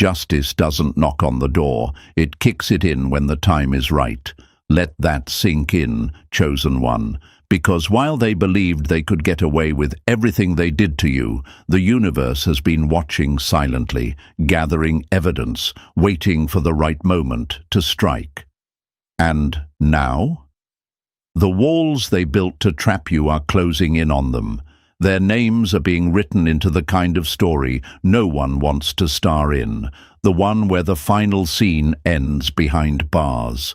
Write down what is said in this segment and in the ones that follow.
Justice doesn't knock on the door, it kicks it in when the time is right. Let that sink in, chosen one. Because while they believed they could get away with everything they did to you, the universe has been watching silently, gathering evidence, waiting for the right moment to strike. And now? The walls they built to trap you are closing in on them. Their names are being written into the kind of story no one wants to star in, the one where the final scene ends behind bars.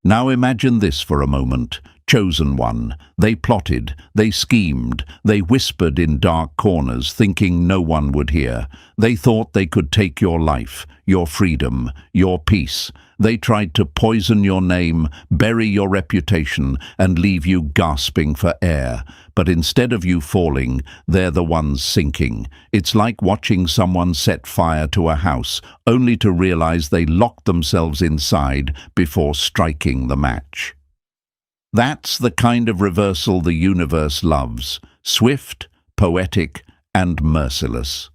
Now imagine this for a moment. Chosen one. They plotted, they schemed, they whispered in dark corners, thinking no one would hear. They thought they could take your life, your freedom, your peace. They tried to poison your name, bury your reputation, and leave you gasping for air. But instead of you falling, they're the ones sinking. It's like watching someone set fire to a house, only to realize they locked themselves inside before striking the match. That's the kind of reversal the universe loves, swift, poetic, and merciless.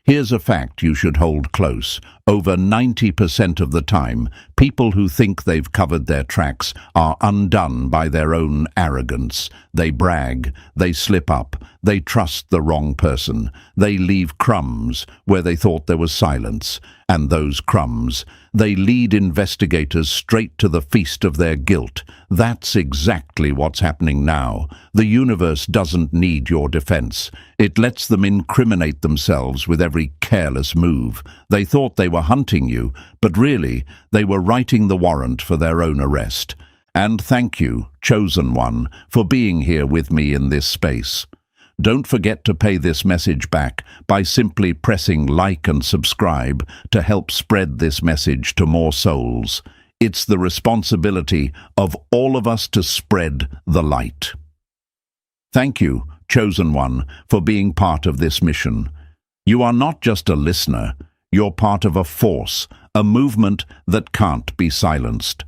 Here's a fact you should hold close. Over 90% of the time, people who think they've covered their tracks are undone by their own arrogance. They brag, they slip up, they trust the wrong person, they leave crumbs where they thought there was silence. And those crumbs, they lead investigators straight to the feast of their guilt. That's exactly what's happening now. The universe doesn't need your defense. It lets them incriminate themselves with every careless move. They thought they were hunting you, but really, they were writing the warrant for their own arrest. And thank you, chosen one, for being here with me in this space. Don't forget to pay this message back by simply pressing like and subscribe to help spread this message to more souls. It's the responsibility of all of us to spread the light. Thank you, chosen one, for being part of this mission. You are not just a listener, you're part of a force, a movement that can't be silenced.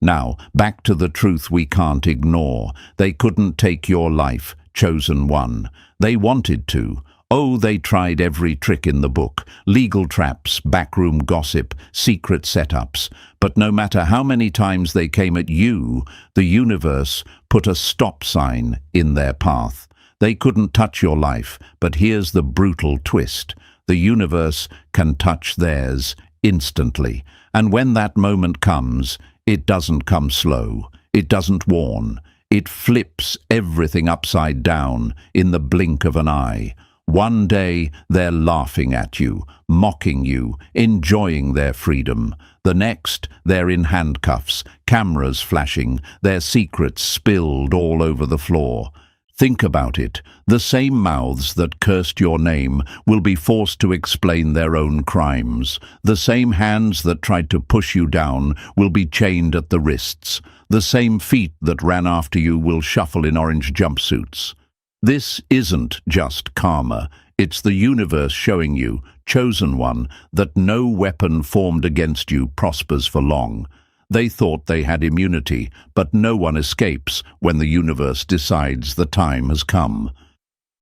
Now, back to the truth we can't ignore. They couldn't take your life, chosen one. They wanted to. Oh, they tried every trick in the book. Legal traps, backroom gossip, secret setups. But no matter how many times they came at you, the universe put a stop sign in their path. They couldn't touch your life, but here's the brutal twist. The universe can touch theirs instantly. And when that moment comes, it doesn't come slow. It doesn't warn. It flips everything upside down in the blink of an eye. One day, they're laughing at you, mocking you, enjoying their freedom. The next, they're in handcuffs, cameras flashing, their secrets spilled all over the floor. Think about it. The same mouths that cursed your name will be forced to explain their own crimes. The same hands that tried to push you down will be chained at the wrists. The same feet that ran after you will shuffle in orange jumpsuits. This isn't just karma. It's the universe showing you, chosen one, that no weapon formed against you prospers for long. They thought they had immunity, but no one escapes when the universe decides the time has come.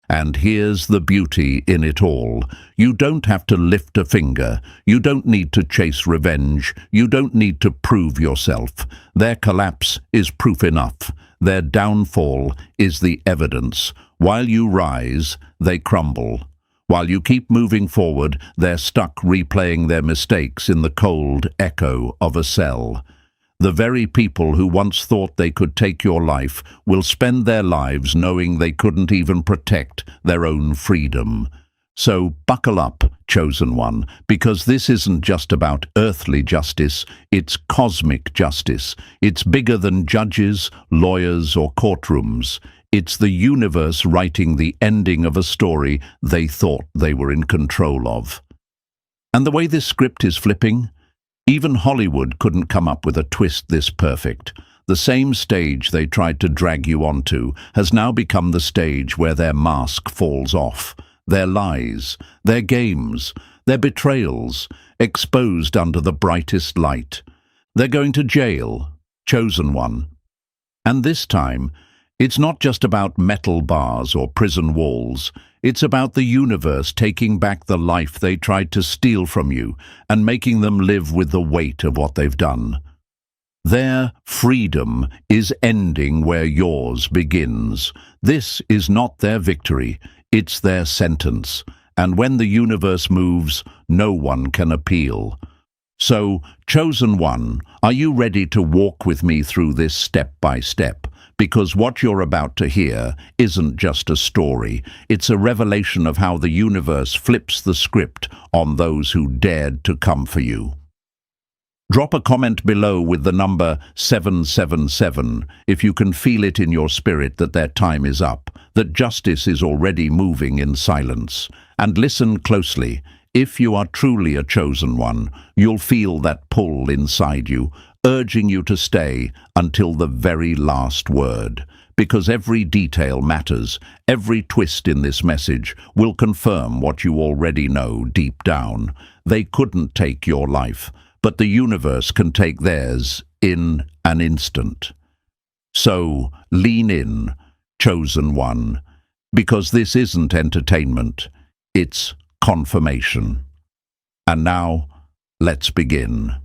And here's the beauty in it all. You don't have to lift a finger. You don't need to chase revenge. You don't need to prove yourself. Their collapse is proof enough. Their downfall is the evidence. While you rise, they crumble. While you keep moving forward, they're stuck replaying their mistakes in the cold echo of a cell. The very people who once thought they could take your life will spend their lives knowing they couldn't even protect their own freedom. So buckle up, chosen one, because this isn't just about earthly justice, it's cosmic justice. It's bigger than judges, lawyers, or courtrooms. It's the universe writing the ending of a story they thought they were in control of. And the way this script is flipping, even Hollywood couldn't come up with a twist this perfect. The same stage they tried to drag you onto has now become the stage where their mask falls off. Their lies, their games, their betrayals, exposed under the brightest light. They're going to jail, chosen one. And this time, It's not just about metal bars or prison walls. It's about the universe taking back the life they tried to steal from you and making them live with the weight of what they've done. Their freedom is ending where yours begins. This is not their victory, it's their sentence. And when the universe moves, no one can appeal. So, chosen one, are you ready to walk with me through this step by step? Because what you're about to hear isn't just a story, it's a revelation of how the universe flips the script on those who dared to come for you. Drop a comment below with the number 777 if you can feel it in your spirit that their time is up, that justice is already moving in silence. And listen closely. If you are truly a chosen one, you'll feel that pull inside you, urging you to stay until the very last word. Because every detail matters, every twist in this message will confirm what you already know deep down. They couldn't take your life, but the universe can take theirs in an instant. So, lean in, chosen one, because this isn't entertainment, it's confirmation. And now, let's begin.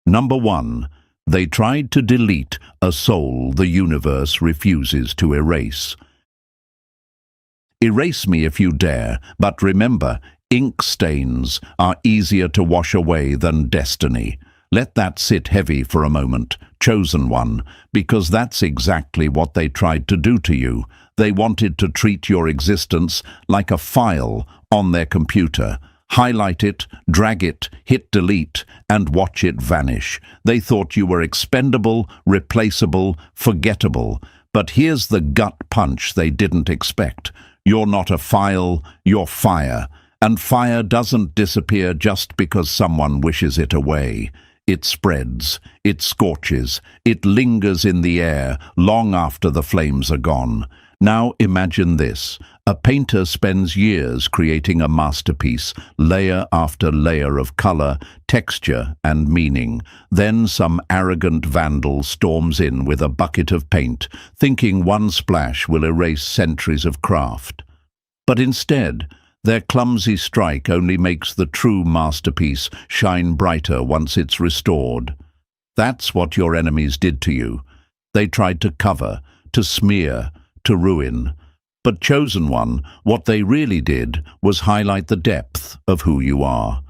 Number 1. They tried to delete a soul the universe refuses to erase. Erase me if you dare, but remember, ink stains are easier to wash away than destiny. Let that sit heavy for a moment, chosen one, because that's exactly what they tried to do to you. They wanted to treat your existence like a file on their computer. Highlight it, drag it, hit delete, and watch it vanish. They thought you were expendable, replaceable, forgettable. But here's the gut punch they didn't expect. You're not a file, you're fire. And fire doesn't disappear just because someone wishes it away. It spreads, it scorches, it lingers in the air long after the flames are gone. Now imagine this. A painter spends years creating a masterpiece, layer after layer of color, texture, and meaning. Then some arrogant vandal storms in with a bucket of paint, thinking one splash will erase centuries of craft. But instead, their clumsy strike only makes the true masterpiece shine brighter once it's restored. That's what your enemies did to you. They tried to cover, to smear, to ruin. But chosen one, what they really did was highlight the depth of who you are.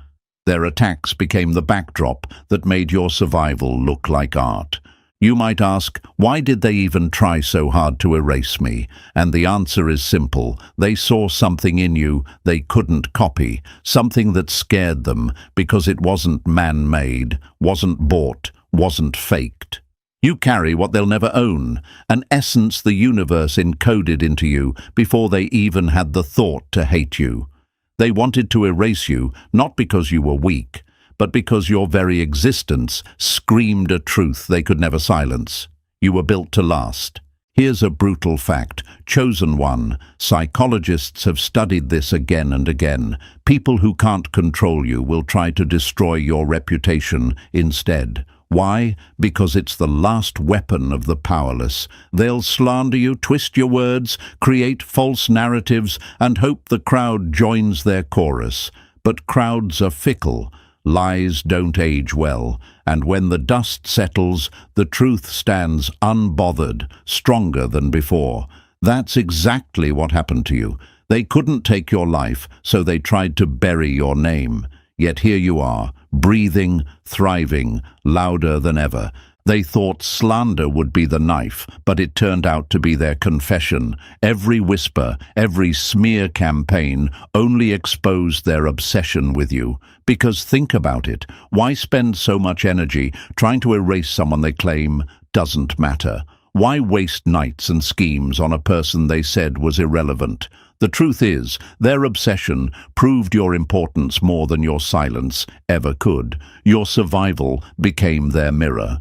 Their attacks became the backdrop that made your survival look like art. You might ask, why did they even try so hard to erase me? And the answer is simple. They saw something in you they couldn't copy, something that scared them because it wasn't man-made, wasn't bought, wasn't faked. You carry what they'll never own, an essence the universe encoded into you before they even had the thought to hate you. They wanted to erase you, not because you were weak, but because your very existence screamed a truth they could never silence. You were built to last. Here's a brutal fact, chosen one. Psychologists have studied this again and again. People who can't control you will try to destroy your reputation instead. Why? Because it's the last weapon of the powerless. They'll slander you, twist your words, create false narratives, and hope the crowd joins their chorus. But crowds are fickle. Lies don't age well, and when the dust settles, the truth stands unbothered, stronger than before. That's exactly what happened to you. They couldn't take your life, so they tried to bury your name. Yet here you are, breathing, thriving, louder than ever. They thought slander would be the knife, but it turned out to be their confession. Every whisper, every smear campaign only exposed their obsession with you. Because think about it, why spend so much energy trying to erase someone they claim doesn't matter? Why waste nights and schemes on a person they said was irrelevant? The truth is, their obsession proved your importance more than your silence ever could. Your survival became their mirror.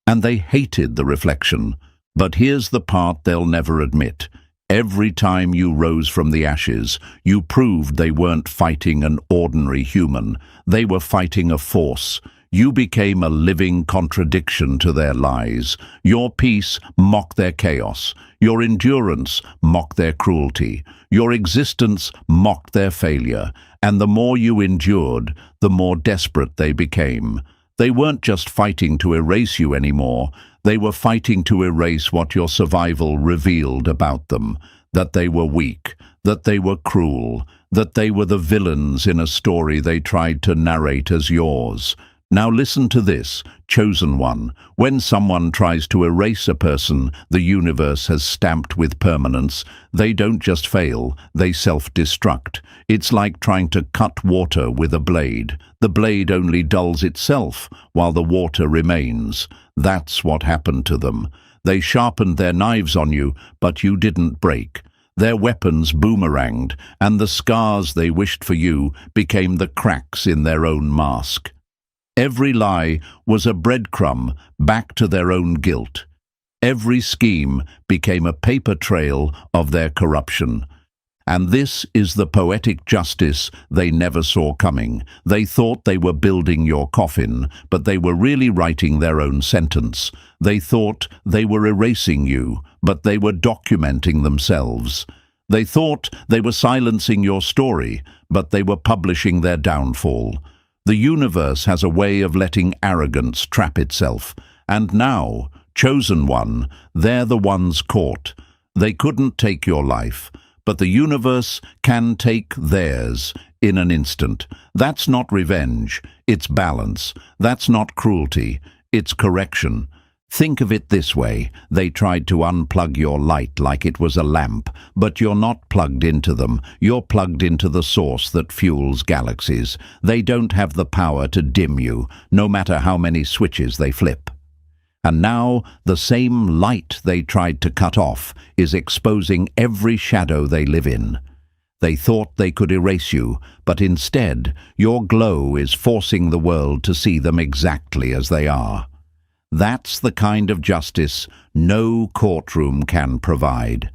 And they hated the reflection. But here's the part they'll never admit. Every time you rose from the ashes, you proved they weren't fighting an ordinary human. They were fighting a force. You became a living contradiction to their lies. Your peace mocked their chaos. Your endurance mocked their cruelty. Your existence mocked their failure. And the more you endured, the more desperate they became. They weren't just fighting to erase you anymore. They were fighting to erase what your survival revealed about them. That they were weak, that they were cruel, that they were the villains in a story they tried to narrate as yours. Now listen to this, chosen one. When someone tries to erase a person the universe has stamped with permanence, they don't just fail, they self-destruct. It's like trying to cut water with a blade. The blade only dulls itself, while the water remains. That's what happened to them. They sharpened their knives on you, but you didn't break. Their weapons boomeranged, and the scars they wished for you became the cracks in their own mask. Every lie was a breadcrumb back to their own guilt. Every scheme became a paper trail of their corruption. And this is the poetic justice they never saw coming. They thought they were building your coffin, but they were really writing their own sentence. They thought they were erasing you, but they were documenting themselves. They thought they were silencing your story, but they were publishing their downfall. The universe has a way of letting arrogance trap itself. And now, chosen one, they're the ones caught. They couldn't take your life, but the universe can take theirs in an instant. That's not revenge, it's balance. That's not cruelty, it's correction. Think of it this way. They tried to unplug your light like it was a lamp, but you're not plugged into them. You're plugged into the source that fuels galaxies. They don't have the power to dim you, no matter how many switches they flip. And now the same light they tried to cut off is exposing every shadow they live in. They thought they could erase you, but instead your glow is forcing the world to see them exactly as they are. That's the kind of justice no courtroom can provide.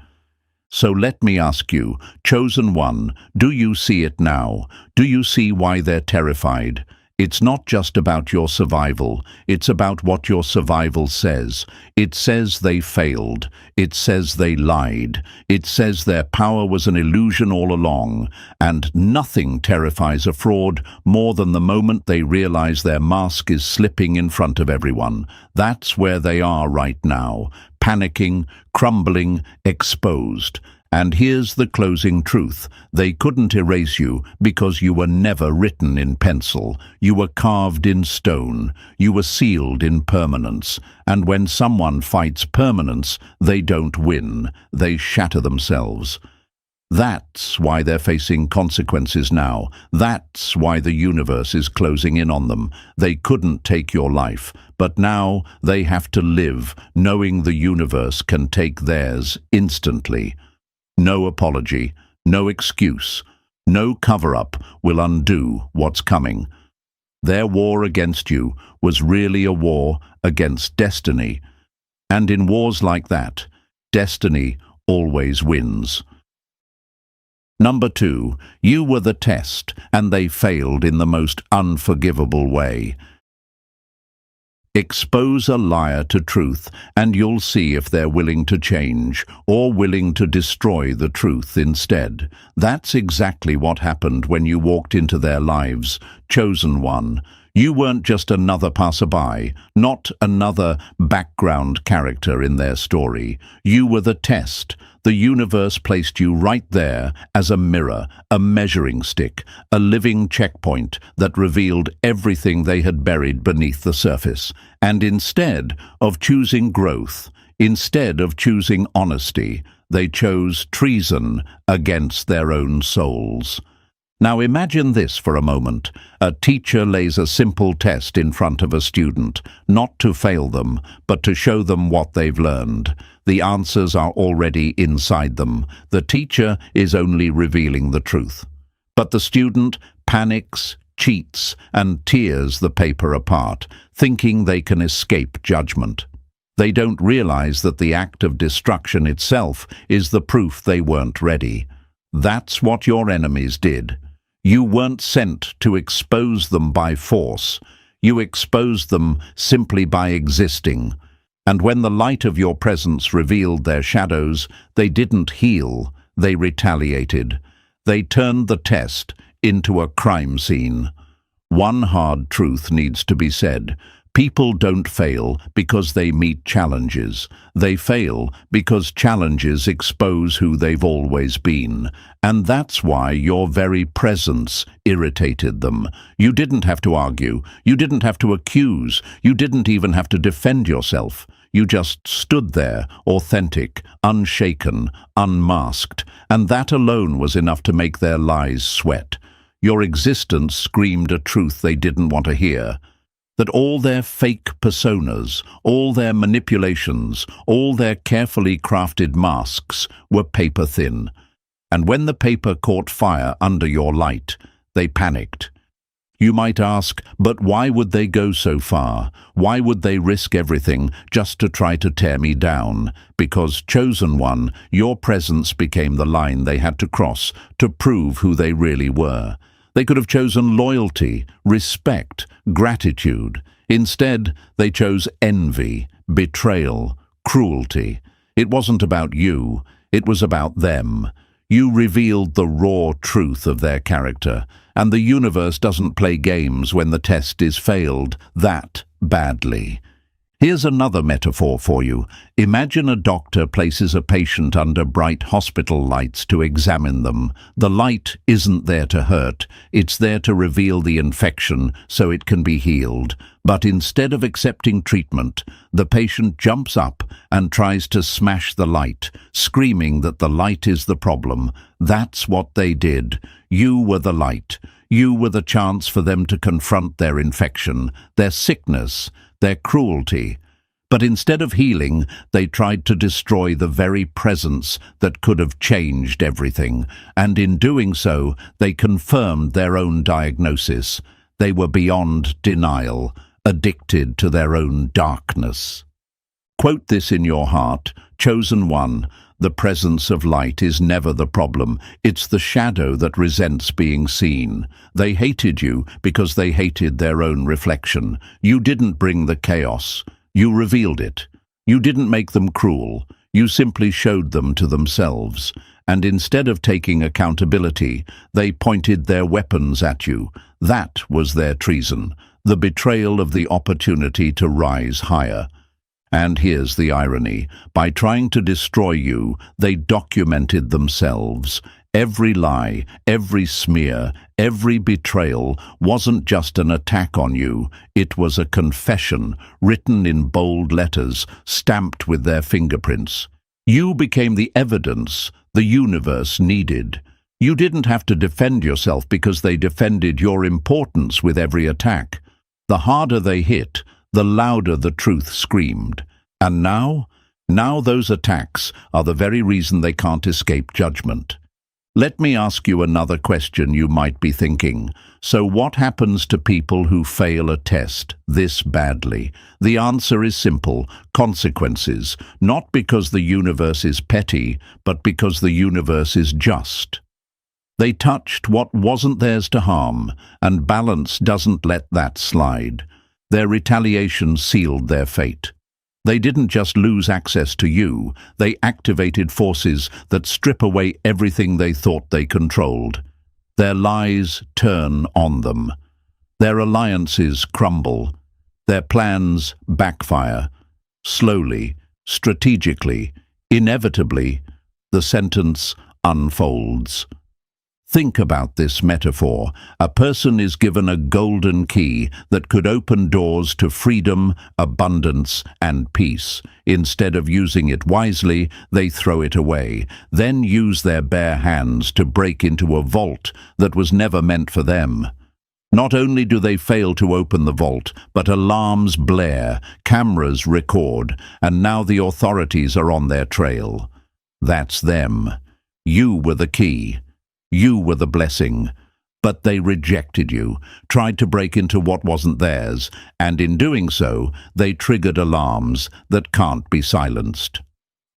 So let me ask you, chosen one, do you see it now? Do you see why they're terrified? It's not just about your survival, it's about what your survival says. It says they failed. It says they lied. It says their power was an illusion all along. And nothing terrifies a fraud more than the moment they realize their mask is slipping in front of everyone. That's where they are right now, panicking, crumbling, exposed. And here's the closing truth. They couldn't erase you because you were never written in pencil. You were carved in stone. You were sealed in permanence. And when someone fights permanence, they don't win. They shatter themselves. That's why they're facing consequences now. That's why the universe is closing in on them. They couldn't take your life, but now they have to live knowing the universe can take theirs instantly. No apology, no excuse, no cover-up will undo what's coming. Their war against you was really a war against destiny. And in wars like that, destiny always wins. Number 2, you were the test, and they failed in the most unforgivable way. Expose a liar to truth, and you'll see if they're willing to change, or willing to destroy the truth instead. That's exactly what happened when you walked into their lives, chosen one. You weren't just another passerby, not another background character in their story. You were the test. The universe placed you right there as a mirror, a measuring stick, a living checkpoint that revealed everything they had buried beneath the surface. And instead of choosing growth, instead of choosing honesty, they chose treason against their own souls. Now imagine this for a moment. A teacher lays a simple test in front of a student, not to fail them, but to show them what they've learned. The answers are already inside them. The teacher is only revealing the truth. But the student panics, cheats, and tears the paper apart, thinking they can escape judgment. They don't realize that the act of destruction itself is the proof they weren't ready. That's what your enemies did. You weren't sent to expose them by force. You exposed them simply by existing. And when the light of your presence revealed their shadows, they didn't heal, they retaliated. They turned the test into a crime scene. One hard truth needs to be said. People don't fail because they meet challenges. They fail because challenges expose who they've always been. And that's why your very presence irritated them. You didn't have to argue. You didn't have to accuse. You didn't even have to defend yourself. You just stood there, authentic, unshaken, unmasked. And that alone was enough to make their lies sweat. Your existence screamed a truth they didn't want to hear. That all their fake personas, all their manipulations, all their carefully crafted masks were paper thin. And when the paper caught fire under your light, they panicked. You might ask, but why would they go so far? Why would they risk everything just to try to tear me down? Because, chosen one, your presence became the line they had to cross to prove who they really were. They could have chosen loyalty, respect, gratitude. Instead, they chose envy, betrayal, cruelty. It wasn't about you, it was about them. You revealed the raw truth of their character, and the universe doesn't play games when the test is failed that badly. Here's another metaphor for you. Imagine a doctor places a patient under bright hospital lights to examine them. The light isn't there to hurt, it's there to reveal the infection so it can be healed. But instead of accepting treatment, the patient jumps up and tries to smash the light, screaming that the light is the problem. That's what they did. You were the light. You were the chance for them to confront their infection, their sickness, their cruelty. But instead of healing, they tried to destroy the very presence that could have changed everything. And in doing so, they confirmed their own diagnosis. They were beyond denial, addicted to their own darkness. Quote this in your heart, chosen one. The presence of light is never the problem. It's the shadow that resents being seen. They hated you because they hated their own reflection. You didn't bring the chaos. You revealed it. You didn't make them cruel. You simply showed them to themselves. And instead of taking accountability, they pointed their weapons at you. That was their treason, the betrayal of the opportunity to rise higher. And here's the irony. By trying to destroy you, they documented themselves. Every lie, every smear, every betrayal wasn't just an attack on you. It was a confession, written in bold letters, stamped with their fingerprints. You became the evidence the universe needed. You didn't have to defend yourself because they defended your importance with every attack. The harder they hit, the louder the truth screamed. And now those attacks are the very reason they can't escape judgment. Let me ask you another question you might be thinking. So what happens to people who fail a test this badly? The answer is simple: consequences. Not because the universe is petty, but because the universe is just. They touched what wasn't theirs to harm, and balance doesn't let that slide. Their retaliation sealed their fate. They didn't just lose access to you, they activated forces that strip away everything they thought they controlled. Their lies turn on them. Their alliances crumble. Their plans backfire. Slowly, strategically, inevitably, the sentence unfolds. Think about this metaphor. A person is given a golden key that could open doors to freedom, abundance, and peace. Instead of using it wisely, they throw it away, then use their bare hands to break into a vault that was never meant for them. Not only do they fail to open the vault, but alarms blare, cameras record, and now the authorities are on their trail. That's them. You were the key. You were the blessing, but they rejected you, tried to break into what wasn't theirs, and in doing so, they triggered alarms that can't be silenced.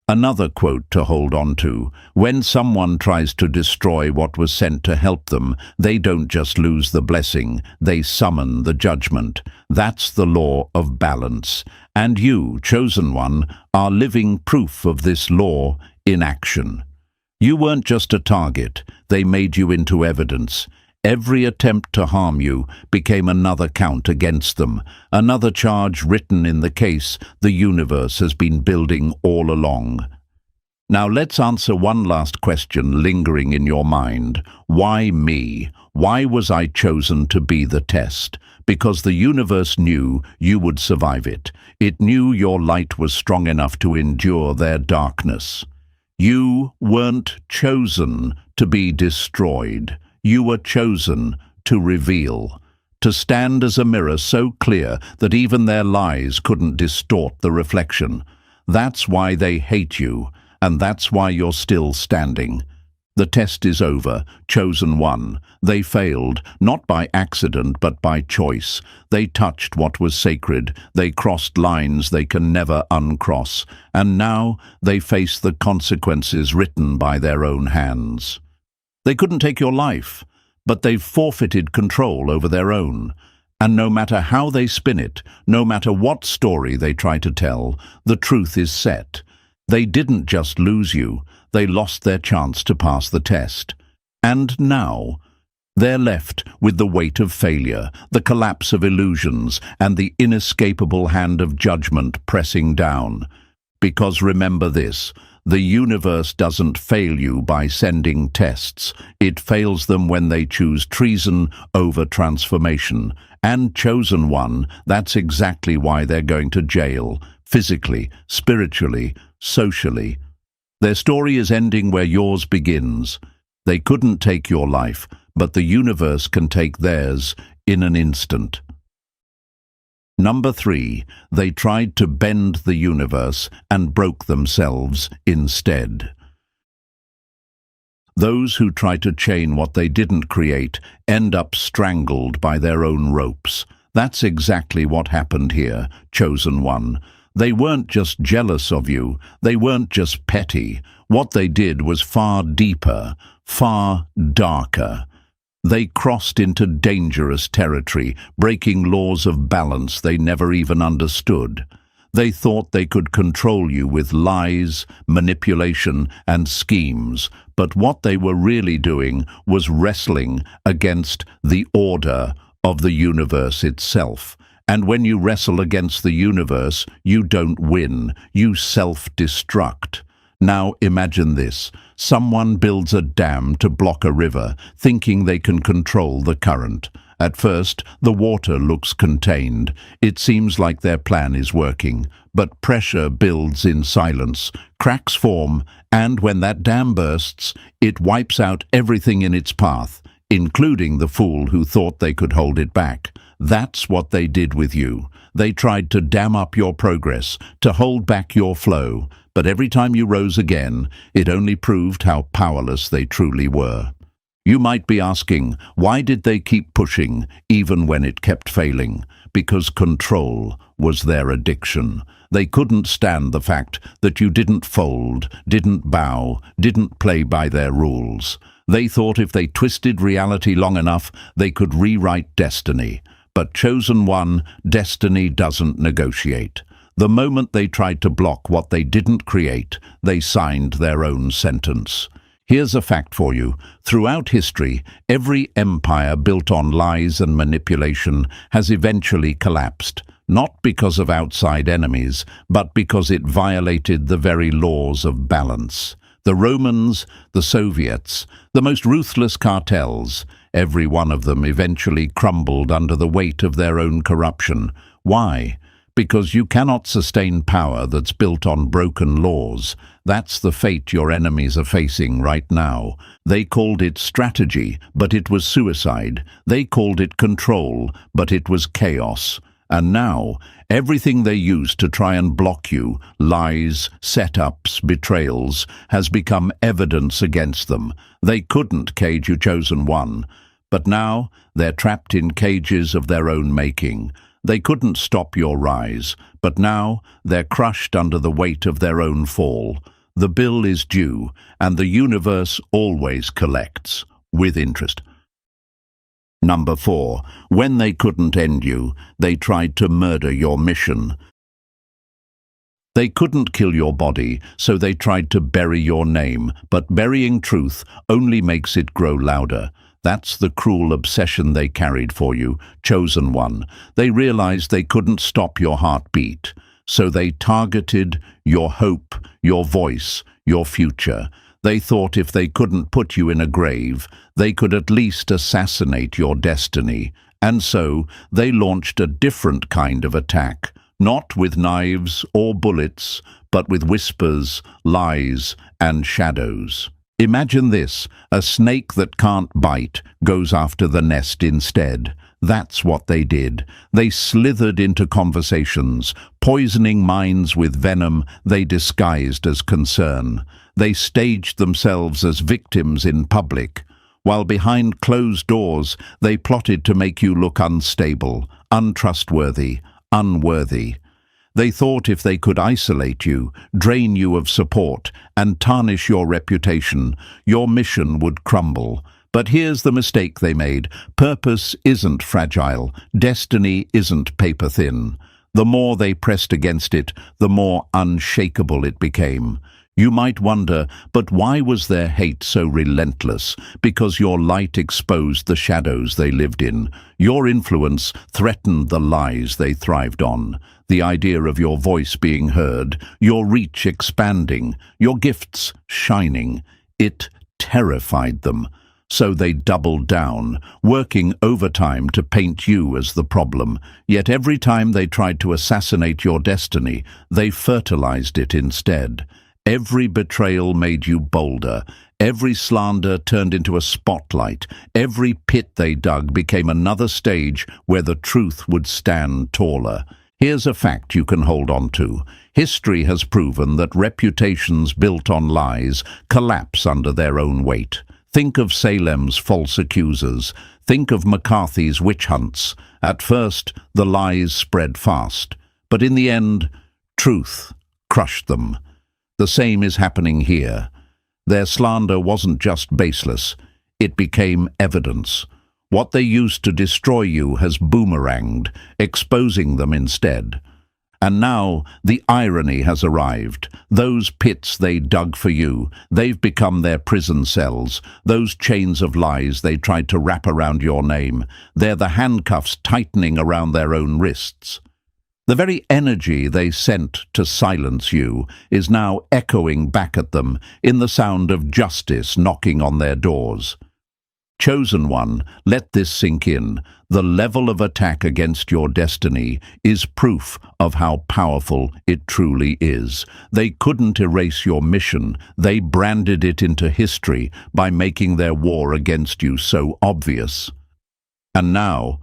Another quote to hold on to: when someone tries to destroy what was sent to help them, they don't just lose the blessing, they summon the judgment. That's the law of balance. And you, chosen one, are living proof of this law in action. You weren't just a target, they made you into evidence. Every attempt to harm you became another count against them, another charge written in the case the universe has been building all along. Now let's answer one last question lingering in your mind. Why me? Why was I chosen to be the test? Because the universe knew you would survive it. It knew your light was strong enough to endure their darkness. You weren't chosen to be destroyed. You were chosen to reveal, to stand as a mirror so clear that even their lies couldn't distort the reflection. That's why they hate you, and that's why you're still standing. The test is over, chosen one. They failed, not by accident but by choice. They touched what was sacred, they crossed lines they can never uncross, and now they face the consequences written by their own hands. They couldn't take your life, but they've forfeited control over their own. And no matter how they spin it, no matter what story they try to tell, the truth is set. They didn't just lose you, they lost their chance to pass the test. And now, they're left with the weight of failure, the collapse of illusions, and the inescapable hand of judgment pressing down. Because remember this: the universe doesn't fail you by sending tests. It fails them when they choose treason over transformation. And chosen one, that's exactly why they're going to jail, physically, spiritually, socially. Their story is ending where yours begins. They couldn't take your life, but the universe can take theirs in an instant. Number 3, they tried to bend the universe and broke themselves instead. Those who try to chain what they didn't create end up strangled by their own ropes. That's exactly what happened here, chosen one. They weren't just jealous of you, they weren't just petty. What they did was far deeper, far darker. They crossed into dangerous territory, breaking laws of balance they never even understood. They thought they could control you with lies, manipulation, and schemes, but what they were really doing was wrestling against the order of the universe itself. And when you wrestle against the universe, you don't win, you self-destruct. Now imagine this: someone builds a dam to block a river, thinking they can control the current. At first, the water looks contained. It seems like their plan is working. But pressure builds in silence, cracks form, and when that dam bursts, it wipes out everything in its path, including the fool who thought they could hold it back. That's what they did with you. They tried to dam up your progress, to hold back your flow. But every time you rose again, it only proved how powerless they truly were. You might be asking, why did they keep pushing, even when it kept failing? Because control was their addiction. They couldn't stand the fact that you didn't fold, didn't bow, didn't play by their rules. They thought if they twisted reality long enough, they could rewrite destiny. But chosen one, destiny doesn't negotiate. The moment they tried to block what they didn't create, they signed their own sentence. Here's a fact for you. Throughout history, every empire built on lies and manipulation has eventually collapsed, not because of outside enemies, but because it violated the very laws of balance. The Romans, the Soviets, the most ruthless cartels, every one of them eventually crumbled under the weight of their own corruption. Why? Because you cannot sustain power that's built on broken laws. That's the fate your enemies are facing right now. They called it strategy, but it was suicide. They called it control, but it was chaos. And now, everything they used to try and block you, lies, setups, betrayals, has become evidence against them. They couldn't cage you, chosen one. But now, they're trapped in cages of their own making. They couldn't stop your rise, but now they're crushed under the weight of their own fall. The bill is due, and the universe always collects, with interest. Number 4. When they couldn't end you, they tried to murder your mission. They couldn't kill your body, so they tried to bury your name, but burying truth only makes it grow louder. That's the cruel obsession they carried for you, chosen one. They realized they couldn't stop your heartbeat, so they targeted your hope, your voice, your future. They thought if they couldn't put you in a grave, they could at least assassinate your destiny. And so they launched a different kind of attack. Not with knives or bullets, but with whispers, lies, and shadows. Imagine this: a snake that can't bite goes after the nest instead. That's what they did. They slithered into conversations, poisoning minds with venom they disguised as concern. They staged themselves as victims in public, while behind closed doors they plotted to make you look unstable, untrustworthy, unworthy. They thought if they could isolate you, drain you of support, and tarnish your reputation, your mission would crumble. But here's the mistake they made. Purpose isn't fragile. Destiny isn't paper-thin. The more they pressed against it, the more unshakable it became. You might wonder, but why was their hate so relentless? Because your light exposed the shadows they lived in. Your influence threatened the lies they thrived on. The idea of your voice being heard, your reach expanding, your gifts shining, it terrified them. So they doubled down, working overtime to paint you as the problem. Yet every time they tried to assassinate your destiny, they fertilized it instead. Every betrayal made you bolder. Every slander turned into a spotlight. Every pit they dug became another stage where the truth would stand taller. Here's a fact you can hold on to. History has proven that reputations built on lies collapse under their own weight. Think of Salem's false accusers. Think of McCarthy's witch hunts. At first, the lies spread fast, but in the end, truth crushed them. The same is happening here. Their slander wasn't just baseless, it became evidence. What they used to destroy you has boomeranged, exposing them instead. And now the irony has arrived. Those pits they dug for you, they've become their prison cells. Those chains of lies they tried to wrap around your name, they're the handcuffs tightening around their own wrists. The very energy they sent to silence you is now echoing back at them in the sound of justice knocking on their doors. Chosen one, let this sink in. The level of attack against your destiny is proof of how powerful it truly is. They couldn't erase your mission. They branded it into history by making their war against you so obvious. And now,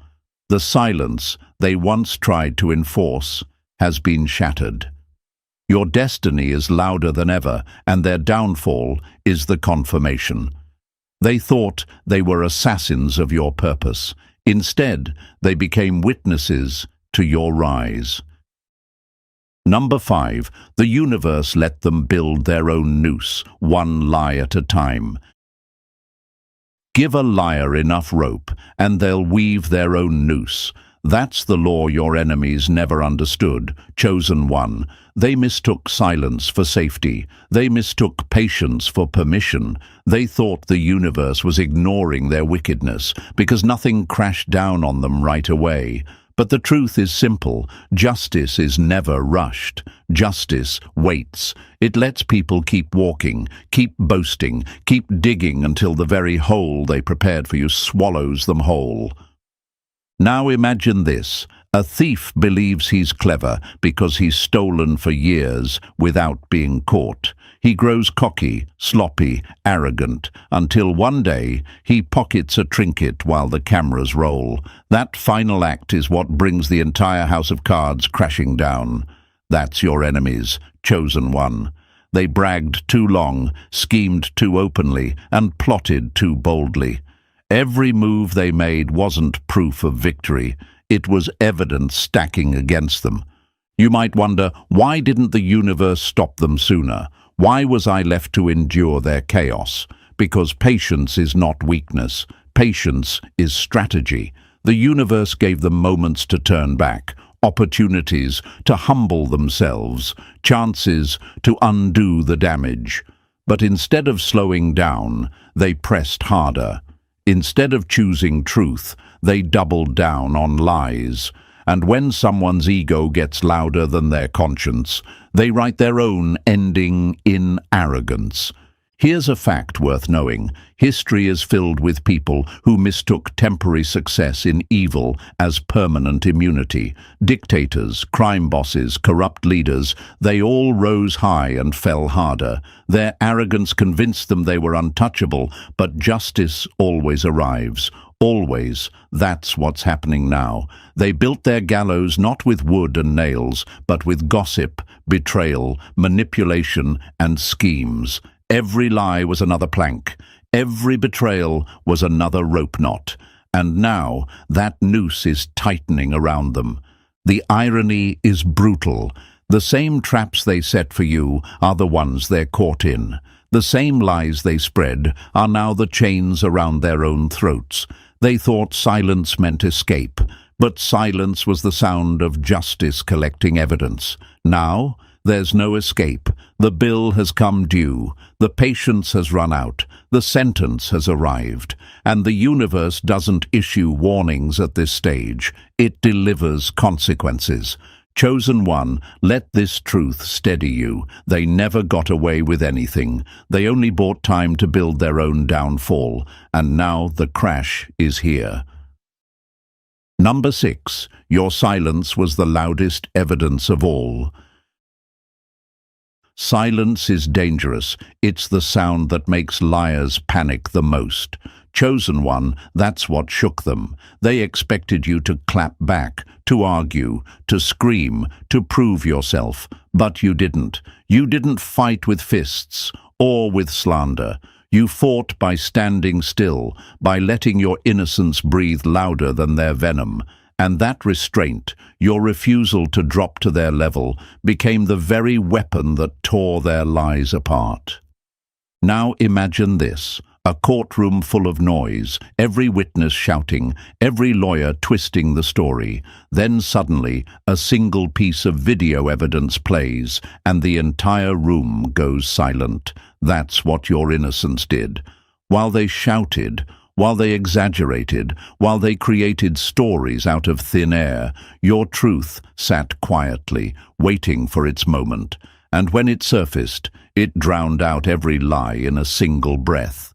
the silence they once tried to enforce has been shattered. Your destiny is louder than ever, and their downfall is the confirmation. They thought they were assassins of your purpose. Instead, they became witnesses to your rise. Number 5. The universe let them build their own noose, one lie at a time. Give a liar enough rope, and they'll weave their own noose. That's the law your enemies never understood. Chosen one. They mistook silence for safety. They mistook patience for permission. They thought the universe was ignoring their wickedness because nothing crashed down on them right away. But the truth is simple. Justice is never rushed. Justice waits. It lets people keep walking, keep boasting, keep digging until the very hole they prepared for you swallows them whole. Now imagine this. A thief believes he's clever because he's stolen for years without being caught. He grows cocky, sloppy, arrogant, until one day he pockets a trinket while the cameras roll. That final act is what brings the entire house of cards crashing down. That's your enemies, chosen one. They bragged too long, schemed too openly, and plotted too boldly. Every move they made wasn't proof of victory. It was evidence stacking against them. You might wonder, why didn't the universe stop them sooner? Why was I left to endure their chaos? Because patience is not weakness. Patience is strategy. The universe gave them moments to turn back, opportunities to humble themselves, chances to undo the damage. But instead of slowing down, they pressed harder. Instead of choosing truth, they doubled down on lies. And when someone's ego gets louder than their conscience, they write their own ending in arrogance. Here's a fact worth knowing. History is filled with people who mistook temporary success in evil as permanent immunity. Dictators, crime bosses, corrupt leaders, they all rose high and fell harder. Their arrogance convinced them they were untouchable, but justice always arrives. Always. That's what's happening now. They built their gallows not with wood and nails, but with gossip, betrayal, manipulation, and schemes. Every lie was another plank. Every betrayal was another rope knot. And now that noose is tightening around them. The irony is brutal. The same traps they set for you are the ones they're caught in. The same lies they spread are now the chains around their own throats. They thought silence meant escape, but silence was the sound of justice collecting evidence. Now, there's no escape. The bill has come due. The patience has run out. The sentence has arrived. And the universe doesn't issue warnings at this stage. It delivers consequences. Chosen one, let this truth steady you. They never got away with anything. They only bought time to build their own downfall. And now the crash is here. Number 6. Your silence was the loudest evidence of all. Silence is dangerous. It's the sound that makes liars panic the most. Chosen one, that's what shook them. They expected you to clap back, to argue, to scream, to prove yourself. But you didn't. You didn't fight with fists or with slander. You fought by standing still, by letting your innocence breathe louder than their venom. And that restraint, your refusal to drop to their level, became the very weapon that tore their lies apart. Now imagine this. A courtroom full of noise, every witness shouting, every lawyer twisting the story. Then suddenly, a single piece of video evidence plays, and the entire room goes silent. That's what your innocence did. While they shouted, while they exaggerated, while they created stories out of thin air, your truth sat quietly, waiting for its moment. And when it surfaced, it drowned out every lie in a single breath.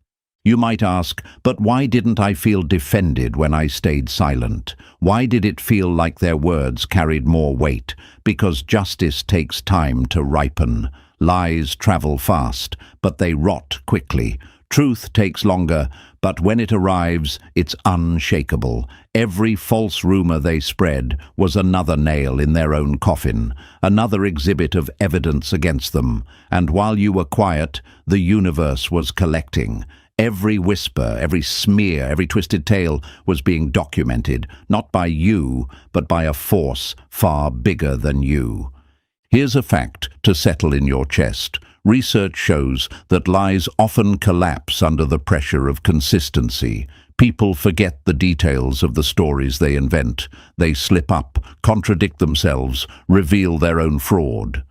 You might ask, but why didn't I feel defended when I stayed silent? Why did it feel like their words carried more weight? Because justice takes time to ripen. Lies travel fast, but they rot quickly. Truth takes longer, but when it arrives, it's unshakable. Every false rumor they spread was another nail in their own coffin, another exhibit of evidence against them. And while you were quiet, the universe was collecting. Every whisper, every smear, every twisted tale was being documented, not by you, but by a force far bigger than you. Here's a fact to settle in your chest. Research shows that lies often collapse under the pressure of consistency. People forget the details of the stories they invent. They slip up, contradict themselves, reveal their own fraud.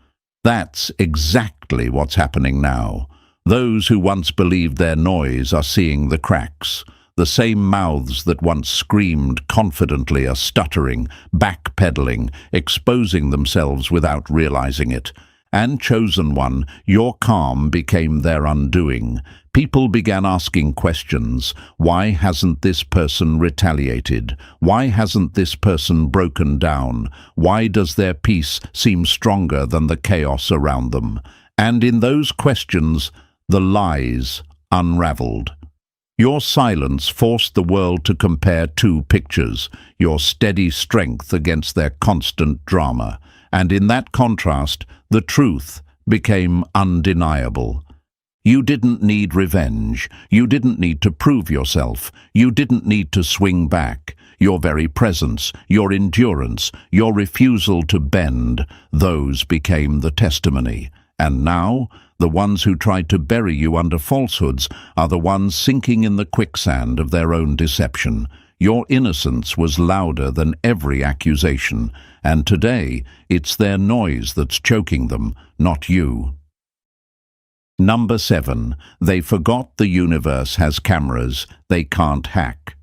That's exactly what's happening now. Those who once believed their noise are seeing the cracks. The same mouths that once screamed confidently are stuttering, backpedaling, exposing themselves without realizing it. And chosen one, your calm became their undoing. People began asking questions. Why hasn't this person retaliated? Why hasn't this person broken down? Why does their peace seem stronger than the chaos around them? And in those questions, the lies unraveled. Your silence forced the world to compare two pictures, your steady strength against their constant drama. And in that contrast, the truth became undeniable. You didn't need revenge. You didn't need to prove yourself. You didn't need to swing back. Your very presence, your endurance, your refusal to bend, those became the testimony. And now, the ones who tried to bury you under falsehoods are the ones sinking in the quicksand of their own deception. Your innocence was louder than every accusation, and today it's their noise that's choking them, not you. Number 7. They forgot the universe has cameras they can't hack.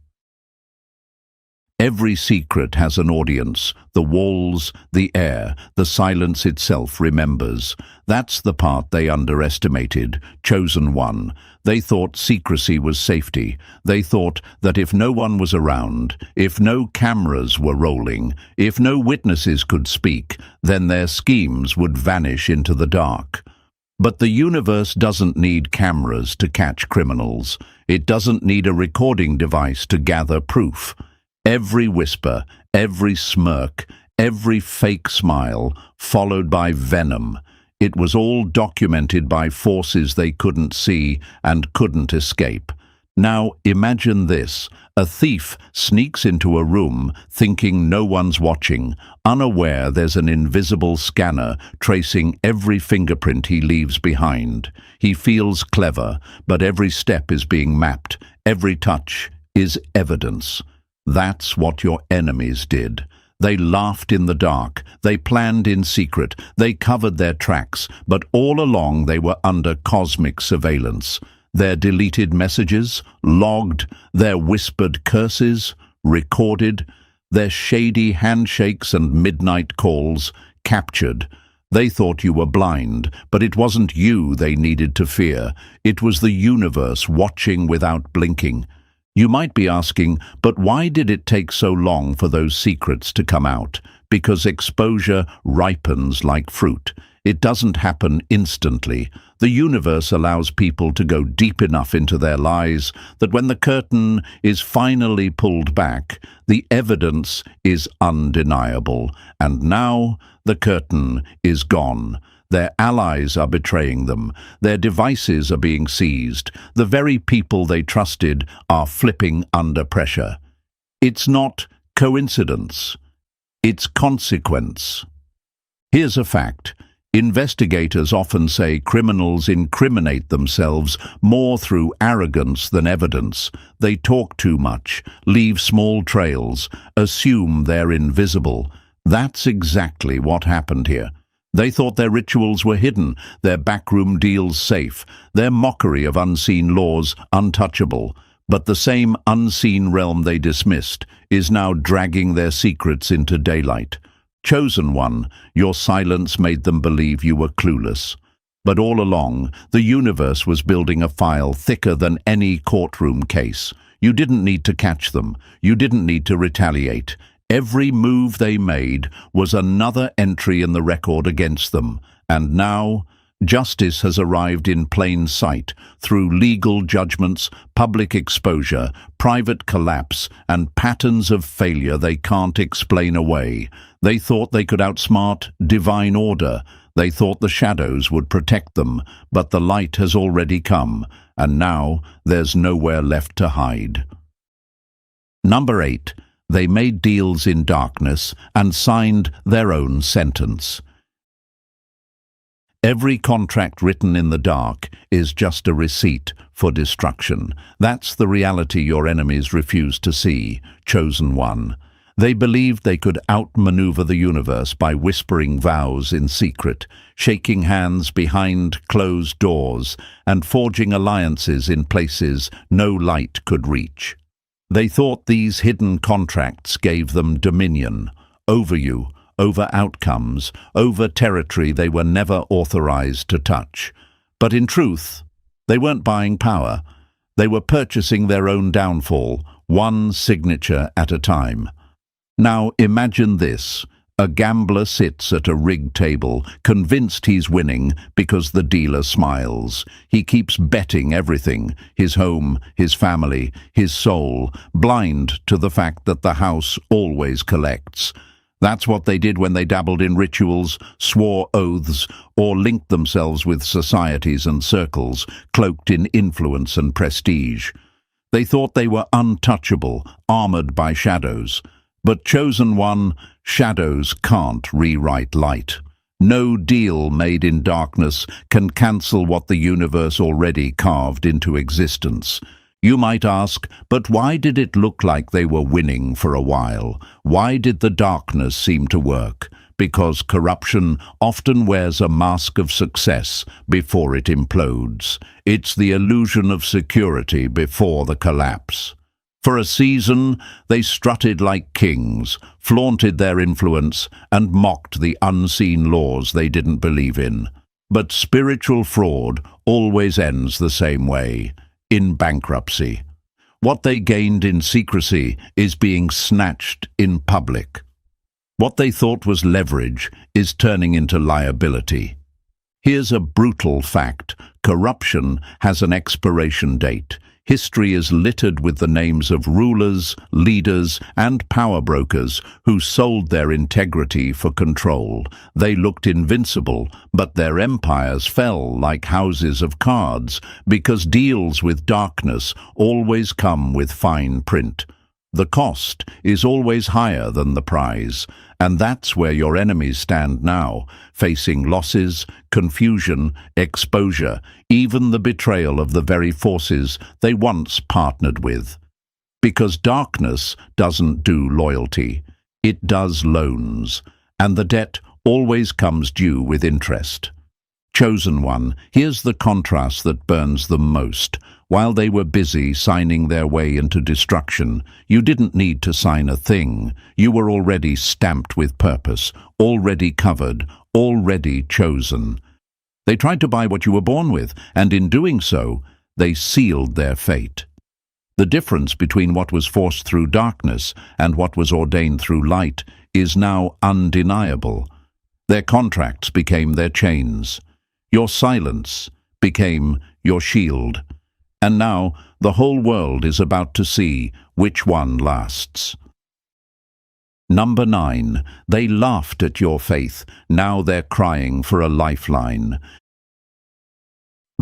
Every secret has an audience. The walls, the air, the silence itself remembers. That's the part they underestimated. Chosen one. They thought secrecy was safety. They thought that if no one was around, if no cameras were rolling, if no witnesses could speak, then their schemes would vanish into the dark. But the universe doesn't need cameras to catch criminals. It doesn't need a recording device to gather proof. Every whisper, every smirk, every fake smile, followed by venom. It was all documented by forces they couldn't see and couldn't escape. Now imagine this. A thief sneaks into a room thinking no one's watching, unaware there's an invisible scanner tracing every fingerprint he leaves behind. He feels clever, but every step is being mapped. Every touch is evidence. That's what your enemies did. They laughed in the dark, they planned in secret, they covered their tracks, but all along they were under cosmic surveillance. Their deleted messages, logged, their whispered curses, recorded, their shady handshakes and midnight calls, captured. They thought you were blind, but it wasn't you they needed to fear. It was the universe watching without blinking. You might be asking, but why did it take so long for those secrets to come out? Because exposure ripens like fruit. It doesn't happen instantly. The universe allows people to go deep enough into their lies that when the curtain is finally pulled back, the evidence is undeniable. And now the curtain is gone. Their allies are betraying them. Their devices are being seized. The very people they trusted are flipping under pressure. It's not coincidence. It's consequence. Here's a fact. Investigators often say criminals incriminate themselves more through arrogance than evidence. They talk too much, leave small trails, assume they're invisible. That's exactly what happened here. They thought their rituals were hidden, their backroom deals safe, their mockery of unseen laws untouchable. But the same unseen realm they dismissed is now dragging their secrets into daylight. Chosen one, your silence made them believe you were clueless. But all along, the universe was building a file thicker than any courtroom case. You didn't need to catch them. You didn't need to retaliate. Every move they made was another entry in the record against them. And now, justice has arrived in plain sight through legal judgments, public exposure, private collapse, and patterns of failure they can't explain away. They thought they could outsmart divine order. They thought the shadows would protect them, but the light has already come, and now there's nowhere left to hide. Number 8. They made deals in darkness and signed their own sentence. Every contract written in the dark is just a receipt for destruction. That's the reality your enemies refuse to see, chosen one. They believed they could outmaneuver the universe by whispering vows in secret, shaking hands behind closed doors, and forging alliances in places no light could reach. They thought these hidden contracts gave them dominion over you, over outcomes, over territory they were never authorized to touch. But in truth, they weren't buying power. They were purchasing their own downfall, one signature at a time. Now imagine this. A gambler sits at a rigged table, convinced he's winning because the dealer smiles. He keeps betting everything, his home, his family, his soul, blind to the fact that the house always collects. That's what they did when they dabbled in rituals, swore oaths, or linked themselves with societies and circles, cloaked in influence and prestige. They thought they were untouchable, armored by shadows. But chosen one, shadows can't rewrite light. No deal made in darkness can cancel what the universe already carved into existence. You might ask, but why did it look like they were winning for a while? Why did the darkness seem to work? Because corruption often wears a mask of success before it implodes. It's the illusion of security before the collapse. For a season, they strutted like kings, flaunted their influence, and mocked the unseen laws they didn't believe in. But spiritual fraud always ends the same way, in bankruptcy. What they gained in secrecy is being snatched in public. What they thought was leverage is turning into liability. Here's a brutal fact. Corruption has an expiration date. History is littered with the names of rulers, leaders, and power brokers who sold their integrity for control. They looked invincible, but their empires fell like houses of cards, because deals with darkness always come with fine print. The cost is always higher than the prize, and that's where your enemies stand now, facing losses, confusion, exposure, even the betrayal of the very forces they once partnered with. Because darkness doesn't do loyalty, it does loans, and the debt always comes due with interest. Chosen one, here's the contrast that burns them most. While they were busy signing their way into destruction, you didn't need to sign a thing. You were already stamped with purpose, already covered, already chosen. They tried to buy what you were born with, and in doing so, they sealed their fate. The difference between what was forced through darkness and what was ordained through light is now undeniable. Their contracts became their chains. Your silence became your shield. And now the whole world is about to see which one lasts. Number 9. They laughed at your faith. Now they're crying for a lifeline.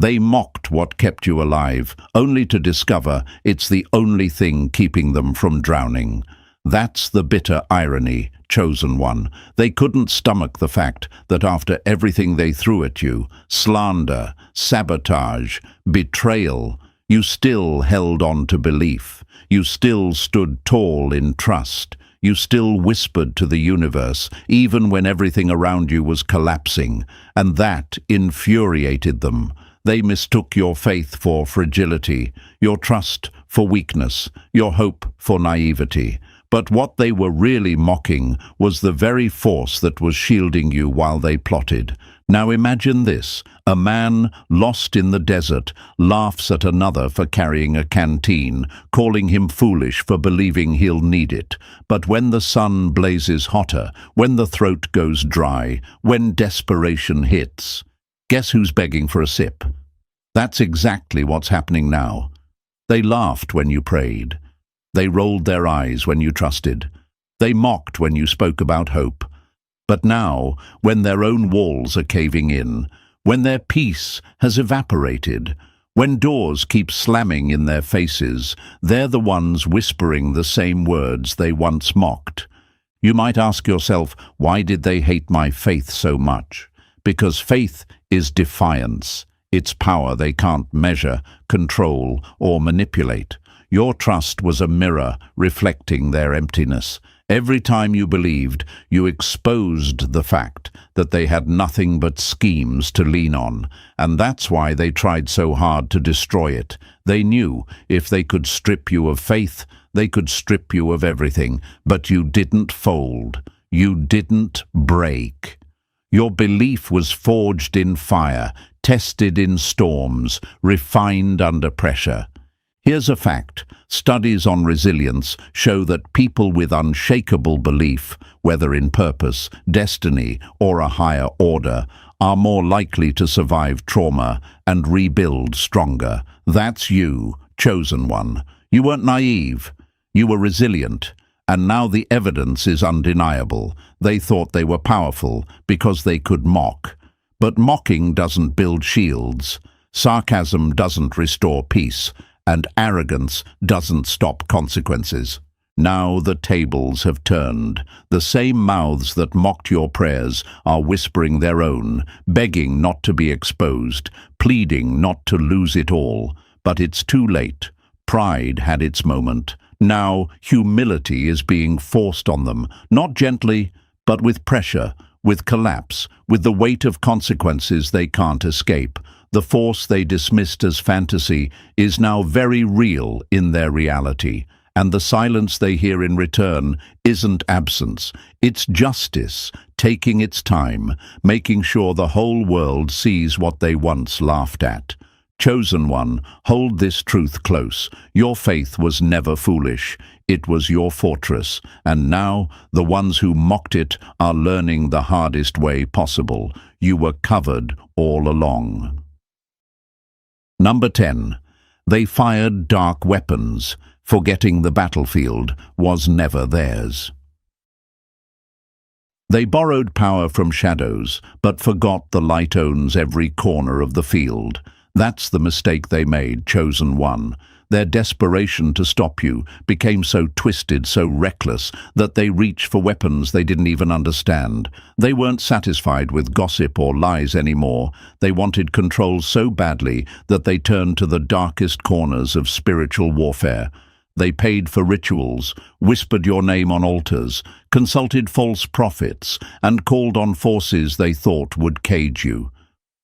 They mocked what kept you alive, only to discover it's the only thing keeping them from drowning. That's the bitter irony, chosen one. They couldn't stomach the fact that after everything they threw at you, slander, sabotage, betrayal, you still held on to belief. You still stood tall in trust. You still whispered to the universe, even when everything around you was collapsing, and that infuriated them. They mistook your faith for fragility, your trust for weakness, your hope for naivety. But what they were really mocking was the very force that was shielding you while they plotted. Now imagine this. A man lost in the desert laughs at another for carrying a canteen, calling him foolish for believing he'll need it. But when the sun blazes hotter, when the throat goes dry, when desperation hits, guess who's begging for a sip? That's exactly what's happening now. They laughed when you prayed. They rolled their eyes when you trusted. They mocked when you spoke about hope. But now, when their own walls are caving in, when their peace has evaporated, when doors keep slamming in their faces, they're the ones whispering the same words they once mocked. You might ask yourself, why did they hate my faith so much? Because faith is defiance. It's power they can't measure, control, or manipulate. Your trust was a mirror reflecting their emptiness. Every time you believed, you exposed the fact that they had nothing but schemes to lean on, and that's why they tried so hard to destroy it. They knew if they could strip you of faith, they could strip you of everything, but you didn't fold. You didn't break. Your belief was forged in fire, tested in storms, refined under pressure. Here's a fact. Studies on resilience show that people with unshakable belief, whether in purpose, destiny, or a higher order, are more likely to survive trauma and rebuild stronger. That's you, chosen one. You weren't naive. You were resilient. And now the evidence is undeniable. They thought they were powerful because they could mock. But mocking doesn't build shields. Sarcasm doesn't restore peace. And arrogance doesn't stop consequences. Now the tables have turned. The same mouths that mocked your prayers are whispering their own, begging not to be exposed, pleading not to lose it all. But it's too late. Pride had its moment. Now humility is being forced on them, not gently, but with pressure, with collapse, with the weight of consequences they can't escape. The force they dismissed as fantasy is now very real in their reality. And the silence they hear in return isn't absence, it's justice, taking its time, making sure the whole world sees what they once laughed at. Chosen one, hold this truth close. Your faith was never foolish. It was your fortress, and now the ones who mocked it are learning the hardest way possible. You were covered all along. Number 10. They fired dark weapons. Forgetting the battlefield was never theirs. They borrowed power from shadows, but forgot the light owns every corner of the field. That's the mistake they made, chosen one. Their desperation to stop you became so twisted, so reckless, that they reached for weapons they didn't even understand. They weren't satisfied with gossip or lies anymore. They wanted control so badly that they turned to the darkest corners of spiritual warfare. They paid for rituals, whispered your name on altars, consulted false prophets, and called on forces they thought would cage you.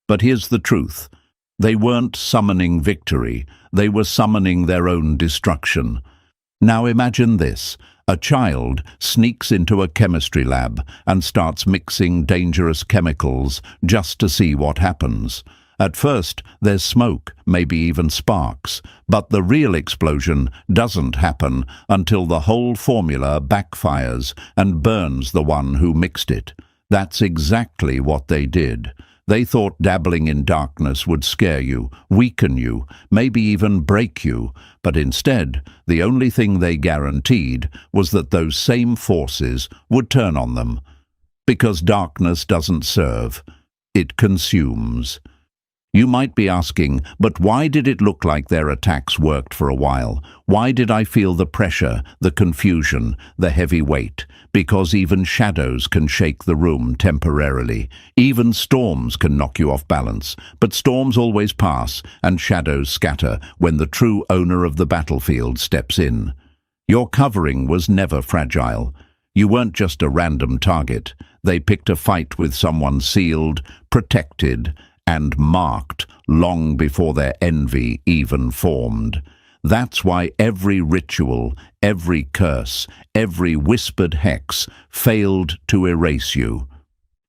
But here's the truth. They weren't summoning victory, they were summoning their own destruction. Now imagine this. A child sneaks into a chemistry lab and starts mixing dangerous chemicals just to see what happens. At first, there's smoke, maybe even sparks, but the real explosion doesn't happen until the whole formula backfires and burns the one who mixed it. That's exactly what they did. They thought dabbling in darkness would scare you, weaken you, maybe even break you, but instead, the only thing they guaranteed was that those same forces would turn on them. Because darkness doesn't serve, it consumes. You might be asking, but why did it look like their attacks worked for a while? Why did I feel the pressure, the confusion, the heavy weight? Because even shadows can shake the room temporarily. Even storms can knock you off balance. But storms always pass, and shadows scatter when the true owner of the battlefield steps in. Your covering was never fragile. You weren't just a random target. They picked a fight with someone sealed, protected, and marked long before their envy even formed. That's why every ritual, every curse, every whispered hex failed to erase you.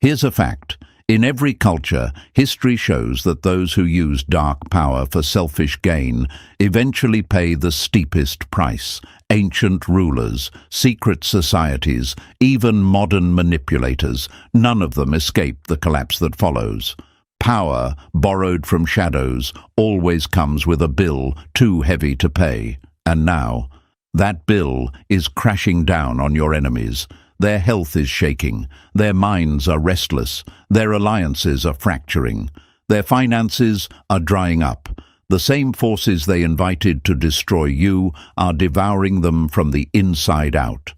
Here's a fact. In every culture, history shows that those who use dark power for selfish gain eventually pay the steepest price. Ancient rulers, secret societies, even modern manipulators, none of them escape the collapse that follows. Power, borrowed from shadows, always comes with a bill too heavy to pay. And now, that bill is crashing down on your enemies. Their health is shaking, their minds are restless, their alliances are fracturing, their finances are drying up. The same forces they invited to destroy you are devouring them from the inside out.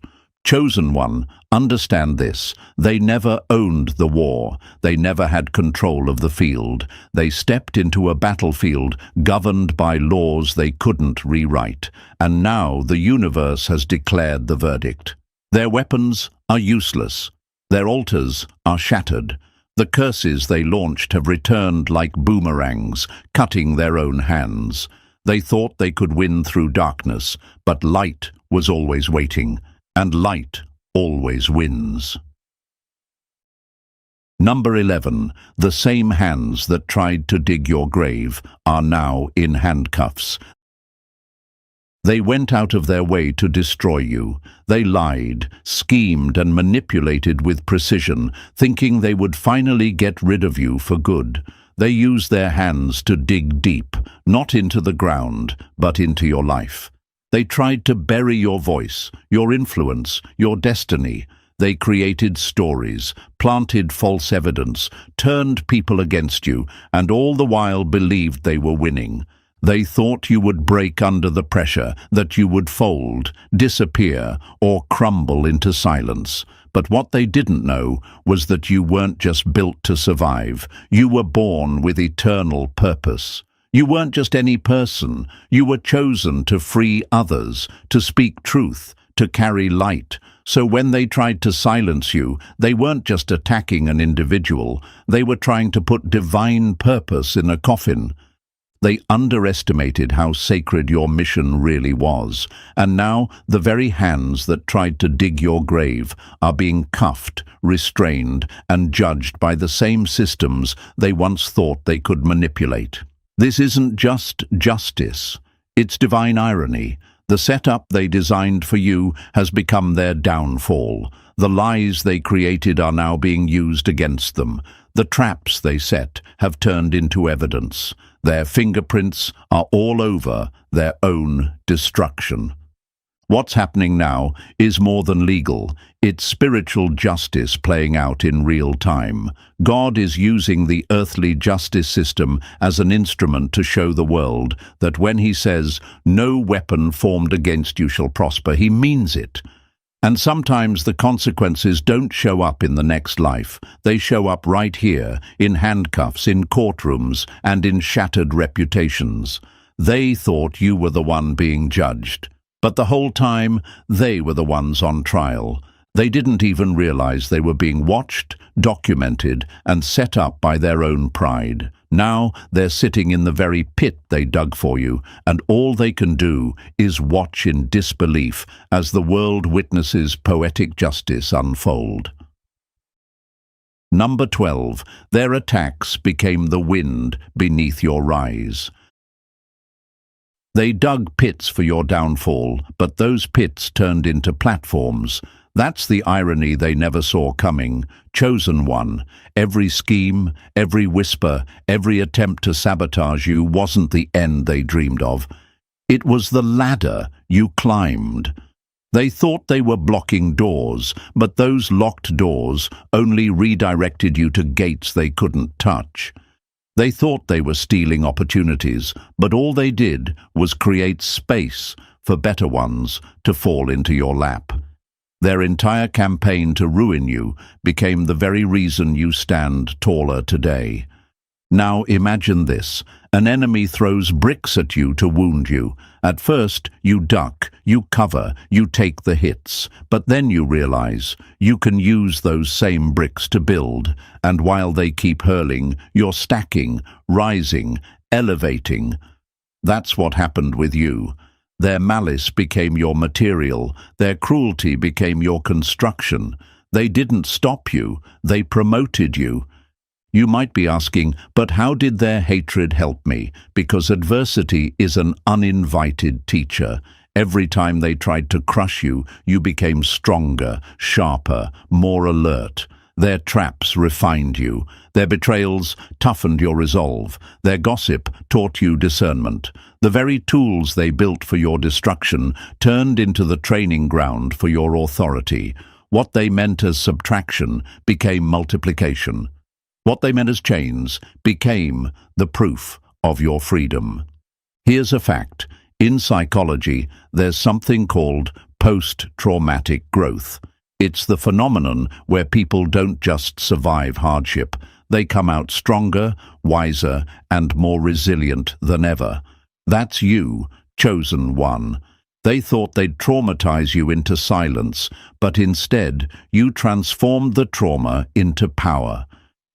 Chosen one, understand this. They never owned the war. They never had control of the field. They stepped into a battlefield governed by laws they couldn't rewrite. And now the universe has declared the verdict. Their weapons are useless. Their altars are shattered. The curses they launched have returned like boomerangs, cutting their own hands. They thought they could win through darkness, but light was always waiting. And light always wins. Number 11. The same hands that tried to dig your grave are now in handcuffs. They went out of their way to destroy you. They lied, schemed and manipulated with precision, thinking they would finally get rid of you for good. They used their hands to dig deep, not into the ground, but into your life. They tried to bury your voice, your influence, your destiny. They created stories, planted false evidence, turned people against you, and all the while believed they were winning. They thought you would break under the pressure, that you would fold, disappear, or crumble into silence. But what they didn't know was that you weren't just built to survive. You were born with eternal purpose. You weren't just any person. You were chosen to free others, to speak truth, to carry light. So when they tried to silence you, they weren't just attacking an individual. They were trying to put divine purpose in a coffin. They underestimated how sacred your mission really was, and now the very hands that tried to dig your grave are being cuffed, restrained, and judged by the same systems they once thought they could manipulate. This isn't just justice, it's divine irony. The setup they designed for you has become their downfall. The lies they created are now being used against them. The traps they set have turned into evidence. Their fingerprints are all over their own destruction. What's happening now is more than legal. It's spiritual justice playing out in real time. God is using the earthly justice system as an instrument to show the world that when he says, "No weapon formed against you shall prosper," he means it. And sometimes the consequences don't show up in the next life. They show up right here, in handcuffs, in courtrooms, and in shattered reputations. They thought you were the one being judged. But the whole time, they were the ones on trial. They didn't even realize they were being watched, documented, and set up by their own pride. Now they're sitting in the very pit they dug for you, and all they can do is watch in disbelief as the world witnesses poetic justice unfold. Number 12. Their attacks became the wind beneath your rise. They dug pits for your downfall, but those pits turned into platforms. That's the irony they never saw coming. Chosen one. Every scheme, every whisper, every attempt to sabotage you wasn't the end they dreamed of. It was the ladder you climbed. They thought they were blocking doors, but those locked doors only redirected you to gates they couldn't touch. They thought they were stealing opportunities, but all they did was create space for better ones to fall into your lap. Their entire campaign to ruin you became the very reason you stand taller today. Now imagine this. An enemy throws bricks at you to wound you. At first, you duck, you cover, you take the hits. But then you realize you can use those same bricks to build. And while they keep hurling, you're stacking, rising, elevating. That's what happened with you. Their malice became your material. Their cruelty became your construction. They didn't stop you. They promoted you. You might be asking, but how did their hatred help me? Because adversity is an uninvited teacher. Every time they tried to crush you, you became stronger, sharper, more alert. Their traps refined you. Their betrayals toughened your resolve. Their gossip taught you discernment. The very tools they built for your destruction turned into the training ground for your authority. What they meant as subtraction became multiplication. What they meant as chains became the proof of your freedom. Here's a fact. In psychology, there's something called post-traumatic growth. It's the phenomenon where people don't just survive hardship. They come out stronger, wiser, and more resilient than ever. That's you, chosen one. They thought they'd traumatize you into silence, but instead, you transformed the trauma into power.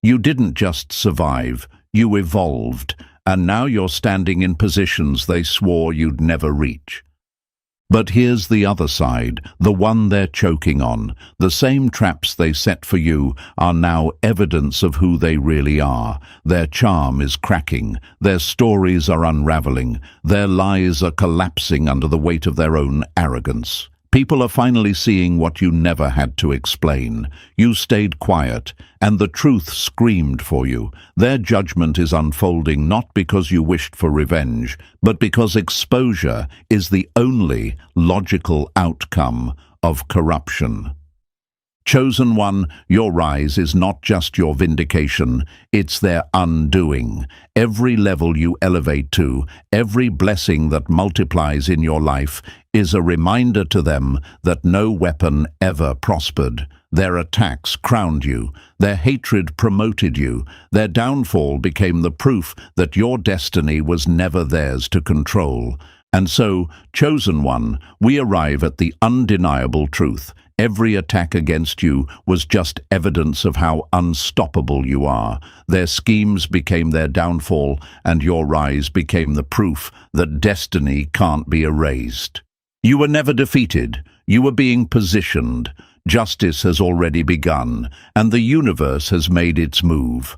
You didn't just survive, you evolved, and now you're standing in positions they swore you'd never reach. But here's the other side, the one they're choking on. The same traps they set for you are now evidence of who they really are. Their charm is cracking, their stories are unraveling, their lies are collapsing under the weight of their own arrogance. People are finally seeing what you never had to explain. You stayed quiet, and the truth screamed for you. Their judgment is unfolding not because you wished for revenge, but because exposure is the only logical outcome of corruption. Chosen one, your rise is not just your vindication, it's their undoing. Every level you elevate to, every blessing that multiplies in your life, is a reminder to them that no weapon ever prospered. Their attacks crowned you, their hatred promoted you, their downfall became the proof that your destiny was never theirs to control. And so, chosen one, we arrive at the undeniable truth. Every attack against you was just evidence of how unstoppable you are. Their schemes became their downfall, and your rise became the proof that destiny can't be erased. You were never defeated. You were being positioned. Justice has already begun, and the universe has made its move.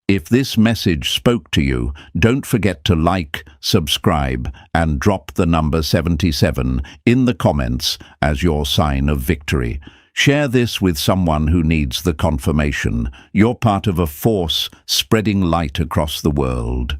If this message spoke to you, don't forget to like, subscribe, and drop the number 77 in the comments as your sign of victory. Share this with someone who needs the confirmation. You're part of a force spreading light across the world.